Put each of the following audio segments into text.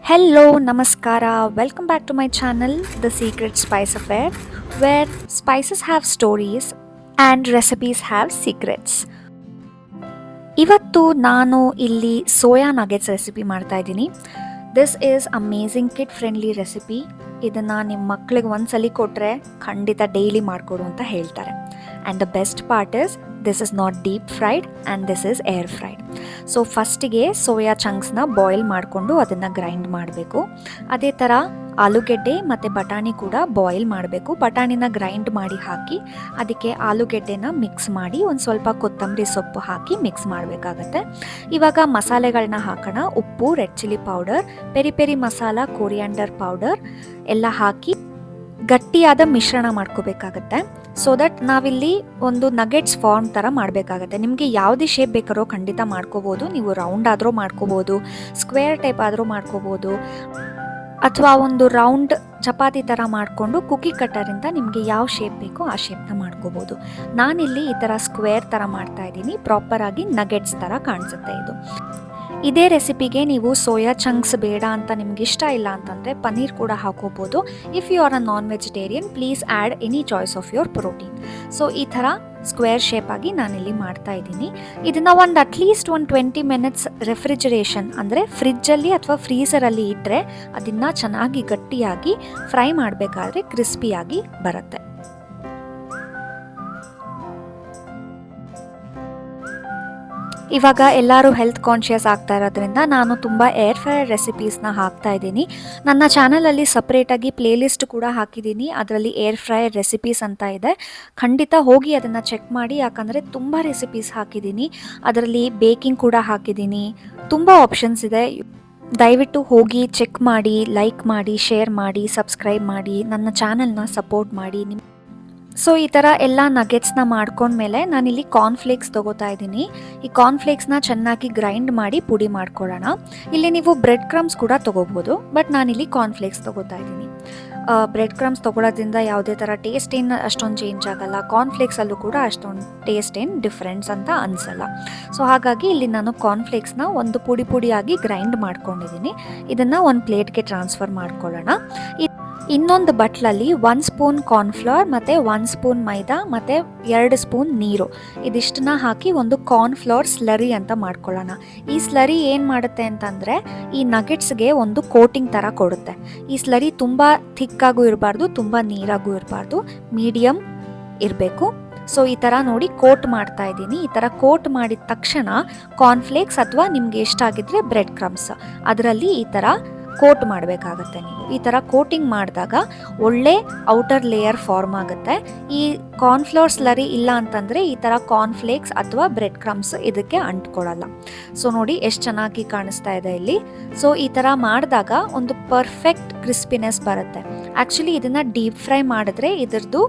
Hello, Namaskara. Welcome back to my channel, The Secret Spice Affair, where spices have stories and recipes have secrets. ಇವತ್ತು ನಾನು ಇಲ್ಲಿ soya nuggets recipe ಮಾಡ್ತಾ ಇದ್ದೀನಿ. This is amazing kid friendly recipe. ಇದನ್ನು ನಿಮ್ಮ ಮಕ್ಕಳಿಗೆ ಒಂದ್ಸಲಿ ಕೊಟ್ಟರೆ ಖಂಡಿತ ಡೈಲಿ ಮಾಡಿಕೊಡು ಅಂತ ಹೇಳ್ತಾರೆ. And the best part is this is not deep fried and this is air fried. So ಫಸ್ಟಿಗೆ ಸೋಯಾ ಚಂಕ್ಸ್ನ ಬಾಯ್ಲ್ ಮಾಡಿಕೊಂಡು ಅದನ್ನು ಗ್ರೈಂಡ್ ಮಾಡಬೇಕು. ಅದೇ ಥರ ಆಲೂಗೆಡ್ಡೆ ಮತ್ತು ಬಟಾಣಿ ಕೂಡ ಬಾಯ್ಲ್ ಮಾಡಬೇಕು. ಬಟಾಣಿನ ಗ್ರೈಂಡ್ ಮಾಡಿ ಹಾಕಿ ಅದಕ್ಕೆ ಆಲೂಗೆಡ್ಡೆನ ಮಿಕ್ಸ್ ಮಾಡಿ ಒಂದು ಸ್ವಲ್ಪ ಕೊತ್ತಂಬರಿ ಸೊಪ್ಪು ಹಾಕಿ ಮಿಕ್ಸ್ ಮಾಡಬೇಕಾಗತ್ತೆ. ಇವಾಗ ಮಸಾಲೆಗಳನ್ನ ಹಾಕೋಣ. ಉಪ್ಪು, red chilli powder, peri peri masala, coriander powder ಎಲ್ಲ ಹಾಕಿ ಗಟ್ಟಿಯಾದ ಮಿಶ್ರಣ ಮಾಡ್ಕೋಬೇಕಾಗತ್ತೆ. ಸೊ ದಟ್ ನಾವಿಲ್ಲಿ ಒಂದು ನಗೆಟ್ಸ್ ಫಾರ್ಮ್ ಥರ ಮಾಡಬೇಕಾಗತ್ತೆ. ನಿಮಗೆ ಯಾವುದೇ ಶೇಪ್ ಬೇಕಾರೋ ಖಂಡಿತ ಮಾಡ್ಕೋಬೋದು. ನೀವು ರೌಂಡ್ ಆದರೂ ಮಾಡ್ಕೋಬೋದು, ಸ್ಕ್ವೇರ್ ಟೈಪ್ ಆದರೂ ಮಾಡ್ಕೋಬೋದು, ಅಥವಾ ಒಂದು ರೌಂಡ್ ಚಪಾತಿ ಥರ ಮಾಡಿಕೊಂಡು ಕುಕ್ಕಿ ಕಟ್ಟರಿಂದ ನಿಮಗೆ ಯಾವ ಶೇಪ್ ಬೇಕೋ ಆ ಶೇಪ್ನ ಮಾಡ್ಕೋಬೋದು. ನಾನಿಲ್ಲಿ ಈ ಥರ ಸ್ಕ್ವೇರ್ ಥರ ಮಾಡ್ತಾ ಇದ್ದೀನಿ. ಪ್ರಾಪರಾಗಿ ನಗೆಟ್ಸ್ ಥರ ಕಾಣಿಸುತ್ತೆ ಇದು. ಇದೇ ರೆಸಿಪಿಗೆ ನೀವು ಸೋಯಾ ಚಂಕ್ಸ್ ಬೇಡ ಅಂತ ನಿಮ್ಗೆ ಇಷ್ಟ ಇಲ್ಲ ಅಂತಂದರೆ ಪನ್ನೀರ್ ಕೂಡ ಹಾಕೋಬೋದು. If you are a non vegetarian please add any choice of your protein. So ಈ ಥರ ಸ್ಕ್ವೇರ್ ಶೇಪ್ ಆಗಿ ನಾನಿಲ್ಲಿ ಮಾಡ್ತಾ ಇದ್ದೀನಿ. ಇದನ್ನು ಒಂದು ಅಟ್ಲೀಸ್ಟ್ ಒಂದು 20 ಮಿನಿಟ್ಸ್ ರೆಫ್ರಿಜರೇಷನ್ ಅಂದರೆ ಫ್ರಿಜ್ಜಲ್ಲಿ ಅಥವಾ ಫ್ರೀಸರಲ್ಲಿ ಇಟ್ಟರೆ ಅದನ್ನು ಚೆನ್ನಾಗಿ ಗಟ್ಟಿಯಾಗಿ ಫ್ರೈ ಮಾಡಬೇಕಾದ್ರೆ ಕ್ರಿಸ್ಪಿಯಾಗಿ ಬರುತ್ತೆ. ಇವಾಗ ಎಲ್ಲರೂ ಹೆಲ್ತ್ ಕಾನ್ಷಿಯಸ್ ಆಗ್ತಾ ಇರೋದ್ರಿಂದ ನಾನು ತುಂಬ ಏರ್ ಫ್ರೈಯರ್ ರೆಸಿಪೀಸ್ನ ಹಾಕ್ತಾ ಇದ್ದೀನಿ. ನನ್ನ ಚಾನಲಲ್ಲಿ ಸಪ್ರೇಟಾಗಿ ಪ್ಲೇಲಿಸ್ಟ್ ಕೂಡ ಹಾಕಿದ್ದೀನಿ. ಅದರಲ್ಲಿ ಏರ್ ಫ್ರೈಯರ್ ರೆಸಿಪೀಸ್ ಅಂತ ಇದೆ. ಖಂಡಿತ ಹೋಗಿ ಅದನ್ನು ಚೆಕ್ ಮಾಡಿ, ಯಾಕಂದರೆ ತುಂಬ ರೆಸಿಪೀಸ್ ಹಾಕಿದ್ದೀನಿ. ಅದರಲ್ಲಿ ಬೇಕಿಂಗ್ ಕೂಡ ಹಾಕಿದ್ದೀನಿ. ತುಂಬ ಆಪ್ಷನ್ಸ್ ಇದೆ. ದಯವಿಟ್ಟು ಹೋಗಿ ಚೆಕ್ ಮಾಡಿ, ಲೈಕ್ ಮಾಡಿ, ಶೇರ್ ಮಾಡಿ, ಸಬ್ಸ್ಕ್ರೈಬ್ ಮಾಡಿ, ನನ್ನ ಚಾನಲ್ನ ಸಪೋರ್ಟ್ ಮಾಡಿ. ಸೊ ಈ ಥರ ಎಲ್ಲ ನಗೆಟ್ಸ್ನ ಮಾಡ್ಕೊಂಡ್ಮೇಲೆ ನಾನಿಲ್ಲಿ ಕಾರ್ನ್ಫ್ಲೇಕ್ಸ್ ತೊಗೋತಾ ಇದ್ದೀನಿ. ಈ ಕಾರ್ನ್ಫ್ಲೇಕ್ಸ್ನ ಚೆನ್ನಾಗಿ ಗ್ರೈಂಡ್ ಮಾಡಿ ಪುಡಿ ಮಾಡ್ಕೊಳ್ಳೋಣ. ಇಲ್ಲಿ ನೀವು ಬ್ರೆಡ್ ಕ್ರಮ್ಸ್ ಕೂಡ ತೊಗೋಬೋದು, ಬಟ್ ನಾನಿಲ್ಲಿ ಕಾರ್ನ್ಫ್ಲೇಕ್ಸ್ ತೊಗೋತಾ ಇದ್ದೀನಿ. ಬ್ರೆಡ್ ಕ್ರಮ್ಸ್ ತೊಗೊಳೋದ್ರಿಂದ ಯಾವುದೇ ಥರ ಟೇಸ್ಟ್ ಏನು ಅಷ್ಟೊಂದು ಚೇಂಜ್ ಆಗಲ್ಲ. ಕಾರ್ನ್ಫ್ಲೇಕ್ಸಲ್ಲೂ ಕೂಡ ಅಷ್ಟೊಂದು ಟೇಸ್ಟ್ ಏನು ಡಿಫ್ರೆನ್ಸ್ ಅಂತ ಅನಿಸಲ್ಲ. ಸೊ ಹಾಗಾಗಿ ಇಲ್ಲಿ ನಾನು ಕಾರ್ನ್ಫ್ಲೇಕ್ಸ್ನ ಒಂದು ಪುಡಿಯಾಗಿ ಗ್ರೈಂಡ್ ಮಾಡ್ಕೊಂಡಿದ್ದೀನಿ. ಇದನ್ನು ಒಂದು ಪ್ಲೇಟ್ಗೆ ಟ್ರಾನ್ಸ್ಫರ್ ಮಾಡ್ಕೊಳ್ಳೋಣ. ಇನ್ನೊಂದು ಬಟ್ಲಲ್ಲಿ 1 ಸ್ಪೂನ್ ಕಾರ್ನ್ಫ್ಲವರ್ ಮತ್ತು 1 ಸ್ಪೂನ್ ಮೈದಾ ಮತ್ತು 2 ಸ್ಪೂನ್ ನೀರು ಇದಿಷ್ಟನ್ನ ಹಾಕಿ ಒಂದು ಕಾರ್ನ್ಫ್ಲವರ್ ಸ್ಲರಿ ಅಂತ ಮಾಡ್ಕೊಳ್ಳೋಣ. ಈ ಸ್ಲರಿ ಏನು ಮಾಡುತ್ತೆ ಅಂತಂದರೆ ಈ ನಗೆಟ್ಸ್ಗೆ ಒಂದು ಕೋಟಿಂಗ್ ಥರ ಕೊಡುತ್ತೆ. ಈ ಸ್ಲರಿ ತುಂಬ ಥಿಕ್ಕಾಗೂ ಇರಬಾರ್ದು, ತುಂಬ ನೀರಾಗೂ ಇರಬಾರ್ದು, ಮೀಡಿಯಮ್ ಇರಬೇಕು. ಸೊ ಈ ಥರ ನೋಡಿ ಕೋಟ್ ಮಾಡ್ತಾ ಇದ್ದೀನಿ. ಈ ಥರ ಕೋಟ್ ಮಾಡಿದ ತಕ್ಷಣ ಕಾರ್ನ್ಫ್ಲೇಕ್ಸ್ ಅಥವಾ ನಿಮಗೆ ಎಷ್ಟಾಗಿದ್ದರೆ ಬ್ರೆಡ್ ಕ್ರಮ್ಸ್ ಅದರಲ್ಲಿ ಈ ಥರ ಕೋಟ್ ಮಾಡಬೇಕಾಗತ್ತೆ. ನೀವು ಈ ಥರ ಕೋಟಿಂಗ್ ಮಾಡಿದಾಗ ಒಳ್ಳೆ ಔಟರ್ ಲೇಯರ್ ಫಾರ್ಮ್ ಆಗುತ್ತೆ. ಈ ಕಾರ್ನ್ಫ್ಲವರ್ ಸ್ಲರಿ ಇಲ್ಲ ಅಂತಂದರೆ ಈ ಥರ ಕಾರ್ನ್ಫ್ಲೇಕ್ಸ್ ಅಥವಾ ಬ್ರೆಡ್ ಕ್ರಮ್ಸ್ ಇದಕ್ಕೆ ಅಂಟ್ಕೊಳ್ಳಲ್ಲ. ಸೊ ನೋಡಿ ಎಷ್ಟು ಚೆನ್ನಾಗಿ ಕಾಣಿಸ್ತಾ ಇದೆ ಇಲ್ಲಿ. ಸೊ ಈ ಥರ ಮಾಡಿದಾಗ ಒಂದು ಪರ್ಫೆಕ್ಟ್ ಕ್ರಿಸ್ಪಿನೆಸ್ ಬರುತ್ತೆ. ಆ್ಯಕ್ಚುಲಿ ಇದನ್ನು ಡೀಪ್ ಫ್ರೈ ಮಾಡಿದ್ರೆ ಇದರದ್ದು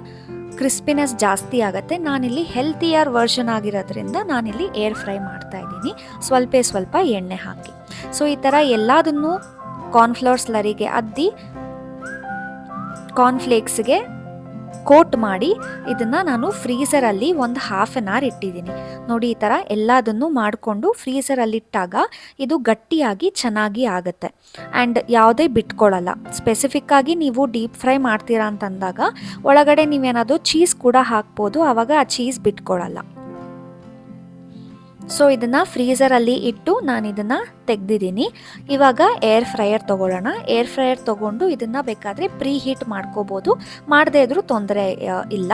ಕ್ರಿಸ್ಪಿನೆಸ್ ಜಾಸ್ತಿ ಆಗುತ್ತೆ. ನಾನಿಲ್ಲಿ ಹೆಲ್ತಿಯರ್ ವರ್ಷನ್ ಆಗಿರೋದ್ರಿಂದ ನಾನಿಲ್ಲಿ ಏರ್ ಫ್ರೈ ಮಾಡ್ತಾ ಇದ್ದೀನಿ, ಸ್ವಲ್ಪ ಎಣ್ಣೆ ಹಾಕಿ. ಸೊ ಈ ಥರ ಎಲ್ಲದನ್ನು ಕಾರ್ನ್ಫ್ಲವರ್ ಸ್ಲರಿಗೆ ಅದ್ದಿ ಕಾರ್ನ್ಫ್ಲೇಕ್ಸ್ಗೆ ಕೋಟ್ ಮಾಡಿ ಇದನ್ನು ನಾನು ಫ್ರೀಸರಲ್ಲಿ ಒಂದು 1/2 ಅವರ್ ಇಟ್ಟಿದ್ದೀನಿ. ನೋಡಿ ಈ ಥರ ಎಲ್ಲದನ್ನು ಮಾಡಿಕೊಂಡು ಫ್ರೀಸರಲ್ಲಿಟ್ಟಾಗ ಇದು ಗಟ್ಟಿಯಾಗಿ ಚೆನ್ನಾಗಿ ಆಗುತ್ತೆ ಆ್ಯಂಡ್ ಯಾವುದೇ ಬಿಟ್ಕೊಳ್ಳಲ್ಲ. ಸ್ಪೆಸಿಫಿಕ್ಕಾಗಿ ನೀವು ಡೀಪ್ ಫ್ರೈ ಮಾಡ್ತೀರಾ ಅಂತಂದಾಗ ಒಳಗಡೆ ನೀವೇನಾದರೂ ಚೀಸ್ ಕೂಡ ಹಾಕ್ಬೋದು, ಆವಾಗ ಆ ಚೀಸ್ ಬಿಟ್ಕೊಳ್ಳಲ್ಲ. ಸೊ ಇದನ್ನು ಫ್ರೀಸರಲ್ಲಿ ಇಟ್ಟು ನಾನು ಇದನ್ನು ತೆಗೆದಿದ್ದೀನಿ. ಇವಾಗ ಏರ್ ಫ್ರೈಯರ್ ತೊಗೊಳ್ಳೋಣ. ಏರ್ ಫ್ರೈಯರ್ ತೊಗೊಂಡು ಇದನ್ನು ಬೇಕಾದರೆ ಪ್ರೀ ಹೀಟ್ ಮಾಡ್ಕೋಬೋದು, ಮಾಡದೇ ಇದ್ರೂ ತೊಂದರೆ ಇಲ್ಲ.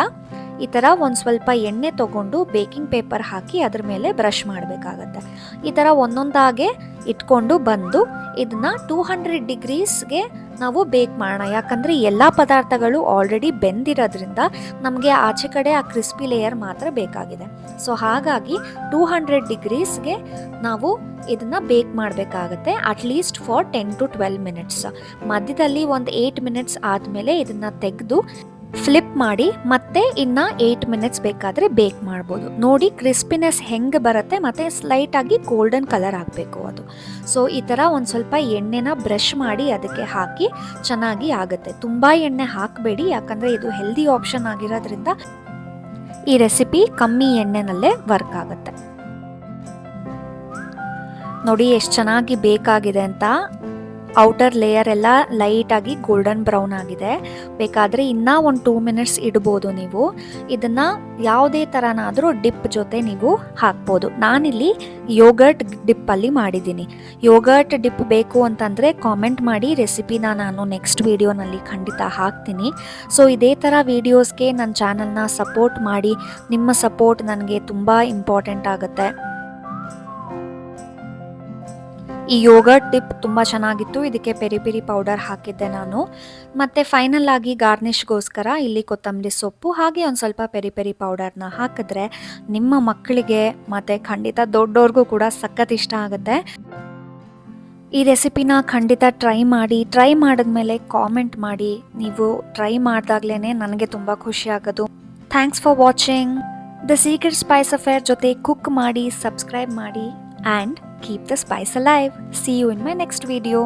ಈ ಥರ ಒಂದು ಸ್ವಲ್ಪ ಎಣ್ಣೆ ತೊಗೊಂಡು ಬೇಕಿಂಗ್ ಪೇಪರ್ ಹಾಕಿ ಅದ್ರ ಮೇಲೆ ಬ್ರಷ್ ಮಾಡಬೇಕಾಗತ್ತೆ. ಈ ಥರ ಒಂದೊಂದಾಗೆ ಇಟ್ಕೊಂಡು ಬಂದು ಇದನ್ನು 200 ಡಿಗ್ರೀಸ್ಗೆ ನಾವು ಬೇಕ್ ಮಾಡೋಣ. ಯಾಕಂದರೆ ಎಲ್ಲ ಪದಾರ್ಥಗಳು ಆಲ್ರೆಡಿ ಬೆಂದಿರೋದ್ರಿಂದ ನಮಗೆ ಆಚೆ ಕಡೆ ಆ ಕ್ರಿಸ್ಪಿ ಲೇಯರ್ ಮಾತ್ರ ಬೇಕಾಗಿದೆ. ಸೊ ಹಾಗಾಗಿ 200 ಡಿಗ್ರೀಸ್ಗೆ ನಾವು ಇದನ್ನು ಬೇಕ್ ಮಾಡಬೇಕಾಗತ್ತೆ ಅಟ್ಲೀಸ್ಟ್ ಫಾರ್ 10 to 12 ಮಿನಿಟ್ಸ್. ಮಧ್ಯದಲ್ಲಿ ಒಂದು 8 ಮಿನಿಟ್ಸ್ ಆದಮೇಲೆ ಇದನ್ನು ತೆಗೆದು ಫ್ಲಿಪ್ ಮಾಡಿ ಮತ್ತೆ ಇನ್ನು 8 ಮಿನಿಟ್ಸ್ ಬೇಕಾದರೆ ಬೇಕ್ ಮಾಡ್ಬೋದು. ನೋಡಿ ಕ್ರಿಸ್ಪಿನೆಸ್ ಹೆಂಗೆ ಬರುತ್ತೆ ಮತ್ತು ಸ್ಲೈಟಾಗಿ ಗೋಲ್ಡನ್ ಕಲರ್ ಆಗಬೇಕು ಅದು. ಸೊ ಈ ಥರ ಒಂದು ಸ್ವಲ್ಪ ಎಣ್ಣೆನ ಬ್ರಷ್ ಮಾಡಿ ಅದಕ್ಕೆ ಹಾಕಿ ಚೆನ್ನಾಗಿ ಆಗುತ್ತೆ. ತುಂಬ ಎಣ್ಣೆ ಹಾಕಬೇಡಿ, ಯಾಕಂದರೆ ಇದು ಹೆಲ್ದಿ ಆಪ್ಷನ್ ಆಗಿರೋದ್ರಿಂದ ಈ ರೆಸಿಪಿ ಕಮ್ಮಿ ಎಣ್ಣೆನಲ್ಲೇ ವರ್ಕ್ ಆಗುತ್ತೆ. ನೋಡಿ ಎಷ್ಟು ಚೆನ್ನಾಗಿ ಬೇಕಾಗಿದೆ ಅಂತ. ಔಟರ್ ಲೇಯರ್ ಎಲ್ಲ ಲೈಟಾಗಿ ಗೋಲ್ಡನ್ ಬ್ರೌನ್ ಆಗಿದೆ. ಬೇಕಾದರೆ ಇನ್ನೂ ಒಂದು 2 ಮಿನಿಟ್ಸ್ ಇಡ್ಬೋದು ನೀವು. ಇದನ್ನು ಯಾವುದೇ ಥರನಾದರೂ ಡಿಪ್ ಜೊತೆ ನೀವು ಹಾಕ್ಬೋದು. ನಾನಿಲ್ಲಿ ಯೋಗರ್ಟ್ ಡಿಪ್ಪಲ್ಲಿ ಮಾಡಿದ್ದೀನಿ. ಯೋಗರ್ಟ್ ಡಿಪ್ ಬೇಕು ಅಂತಂದರೆ ಕಾಮೆಂಟ್ ಮಾಡಿ, ರೆಸಿಪಿನ ನಾನು ನೆಕ್ಸ್ಟ್ ವೀಡಿಯೋನಲ್ಲಿ ಖಂಡಿತ ಹಾಕ್ತೀನಿ. ಸೊ ಇದೇ ಥರ ವೀಡಿಯೋಸ್ಗೆ ನನ್ನ ಚಾನಲ್ನ ಸಪೋರ್ಟ್ ಮಾಡಿ. ನಿಮ್ಮ ಸಪೋರ್ಟ್ ನನಗೆ ತುಂಬ ಇಂಪಾರ್ಟೆಂಟ್ ಆಗುತ್ತೆ. ಈ ಯೋಗರ್ಟ್ ಡಿಪ್ ತುಂಬ ಚೆನ್ನಾಗಿತ್ತು. ಇದಕ್ಕೆ ಪೆರಿ ಪೆರಿ ಪೌಡರ್ ಹಾಕಿದ್ದೆ ನಾನು. ಮತ್ತು ಫೈನಲ್ ಆಗಿ ಗಾರ್ನಿಷ್ಗೋಸ್ಕರ ಇಲ್ಲಿ ಕೊತ್ತಂಬರಿ ಸೊಪ್ಪು ಹಾಗೆ ಒಂದು ಸ್ವಲ್ಪ ಪೆರಿ ಪೆರಿ ಪೌಡರ್ನ ಹಾಕಿದ್ರೆ ನಿಮ್ಮ ಮಕ್ಕಳಿಗೆ ಮತ್ತು ಖಂಡಿತ ದೊಡ್ಡವ್ರಿಗೂ ಕೂಡ ಸಖತ್ ಇಷ್ಟ ಆಗುತ್ತೆ. ಈ ರೆಸಿಪಿನ ಖಂಡಿತ ಟ್ರೈ ಮಾಡಿ. ಟ್ರೈ ಮಾಡಿದ್ಮೇಲೆ ಕಾಮೆಂಟ್ ಮಾಡಿ. ನೀವು ಟ್ರೈ ಮಾಡಿದಾಗ್ಲೇ ನನಗೆ ತುಂಬ ಖುಷಿ ಆಗೋದು. Thanks for watching. The secret Spice affair ಜೊತೆ ಕುಕ್ ಮಾಡಿ, ಸಬ್ಸ್ಕ್ರೈಬ್ ಮಾಡಿ, and keep the spice alive. See you in my next video.